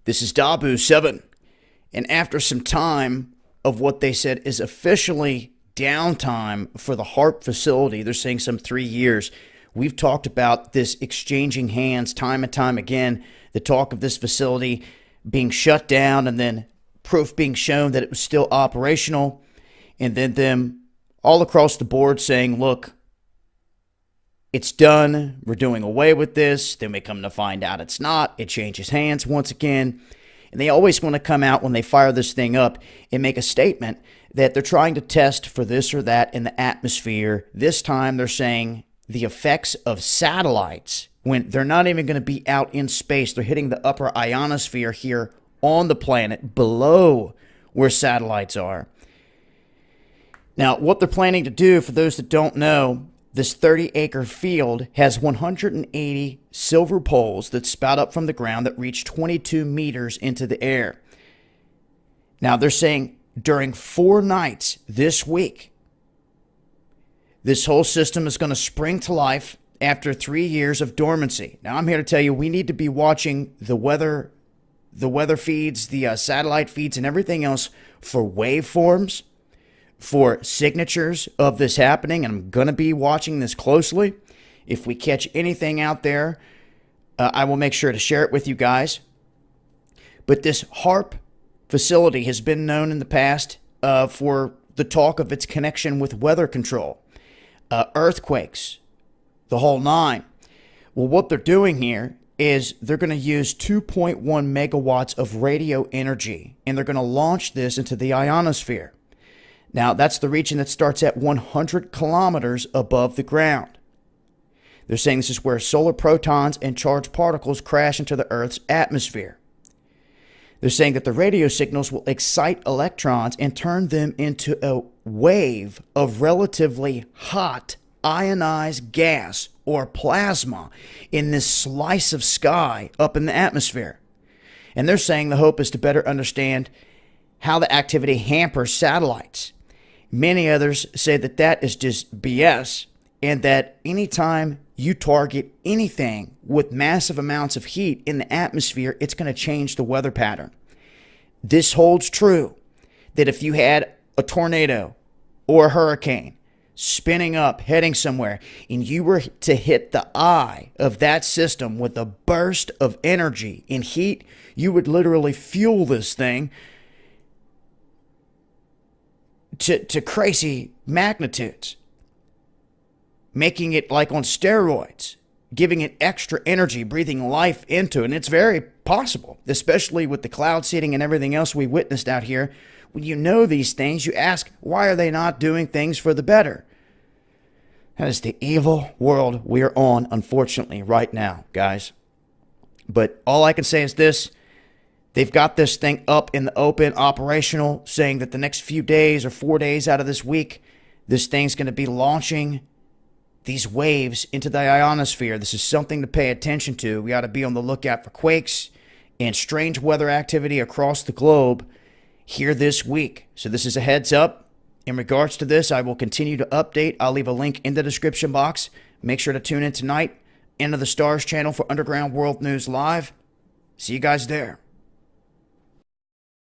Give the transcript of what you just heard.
This is Dabu7. And after some time of what they said is officially downtime for the HAARP facility, they're saying some 3 years. We've talked about this exchanging hands time and time again, the talk of this facility being shut down and then proof being shown that it was still operational, and then them all across the board saying, look, it's done, we're doing away with this. Then we come to find out it's not. It changes hands once again. And they always want to come out when they fire this thing up and make a statement that they're trying to test for this or that in the atmosphere. This time they're saying the effects of satellites when they're not even going to be out in space. They're hitting the upper ionosphere here on the planet below where satellites are. Now, what they're planning to do, for those that don't know, this 30-acre field has 180 silver poles that spout up from the ground that reach 22 meters into the air. Now, they're saying during 4 nights this week, this whole system is going to spring to life after 3 years of dormancy. Now, I'm here to tell you, we need to be watching the weather feeds, the satellite feeds, and everything else for waveforms, for signatures of this happening, and I'm going to be watching this closely. If we catch anything out there, I will make sure to share it with you guys. But this HAARP facility has been known in the past for the talk of its connection with weather control, earthquakes, the whole nine. Well, what they're doing here is they're going to use 2.1 megawatts of radio energy, and they're going to launch this into the ionosphere. Now, that's the region that starts at 100 kilometers above the ground. They're saying this is where solar protons and charged particles crash into the Earth's atmosphere. They're saying that the radio signals will excite electrons and turn them into a wave of relatively hot ionized gas or plasma in this slice of sky up in the atmosphere. And they're saying the hope is to better understand how the activity hampers satellites. Many others say that that is just BS, and that anytime you target anything with massive amounts of heat in the atmosphere, it's going to change the weather pattern. This holds true that if you had a tornado or a hurricane spinning up, heading somewhere, and you were to hit the eye of that system with a burst of energy and heat, you would literally fuel this thing to crazy magnitudes, making it like on steroids, giving it extra energy, breathing life into it. And it's very possible, especially with the cloud seeding and everything else we witnessed out here. When you know these things, you ask, why are they not doing things for the better? That is the evil world we are on, unfortunately, right now, guys. But all I can say is this. They've got this thing up in the open, operational, saying that the next few days or 4 days out of this week, this thing's going to be launching these waves into the ionosphere. This is something to pay attention to. We ought to be on the lookout for quakes and strange weather activity across the globe here this week. So this is a heads up. In regards to this, I will continue to update. I'll leave a link in the description box. Make sure to tune in tonight into the Stars channel for Underground World News Live. See you guys there.